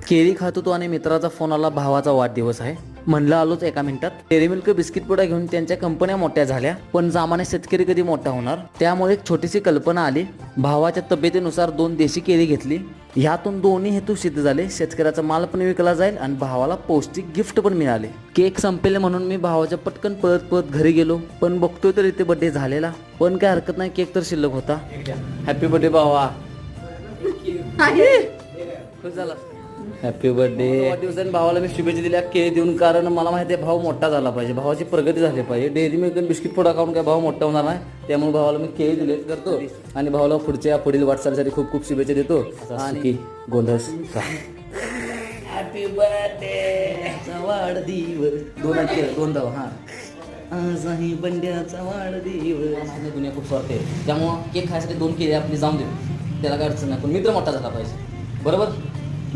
केळी खात होतो आणि मित्राचा फोन आला, भावाचा वाढदिवस आहे. म्हणलं आलोच एका मिनिटात. डेअरी मिल्क बिस्किट पुडा घेऊन त्यांच्या कंपन्या मोठ्या झाल्या, पण सामान्य शेतकरी कधी मोठा होणार. त्यामुळे एक छोटीशी कल्पना आली. भावाच्या तब्येतीनुसार 2 देशी केळी घेतली. ह्यातून दोन्ही हेतू सिद्ध झाले. शेतकऱ्याचा माल पण विकला जाईल आणि भावाला पौष्टिक गिफ्ट पण मिळाले. केक संपेल म्हणून मी भावाच्या पटकन पळत पळत घरी गेलो, पण बघतोय तर इथे बर्थडे झालेला. पण काय हरकत नाही, केक तर शिल्लक होता. हॅपी बर्थडे भावा. खुश झाला. Happy birthday. वाढदिवसाने भावाला मी शुभेच्छा दिल्या केळी देऊन, कारण मला माहिती आहे भाऊ मोठा झाला पाहिजे, भावाची प्रगती झाली पाहिजे. डेअरी मिल्क बिस्किट पुडा खाऊन काय भाऊ मोठा होणार नाही, त्यामुळे भावाला मी केळी दिले करतो आणि भावाला पुढील वाटचालीसाठी खूप खूप शुभेच्छा देतो. आणि गोंधळ. हॅपी बर्थडे वाढदिवस. दोन धाव. हा, आजही बंड्याचा वाढदिवस. दुनिया खूप स्वार्थ आहे, त्यामुळं केक खायसाठी 2 केळी आपली जाऊन दे, त्याला काय अडचण नाही, पण मित्र मोठा झाला पाहिजे. बरोबर.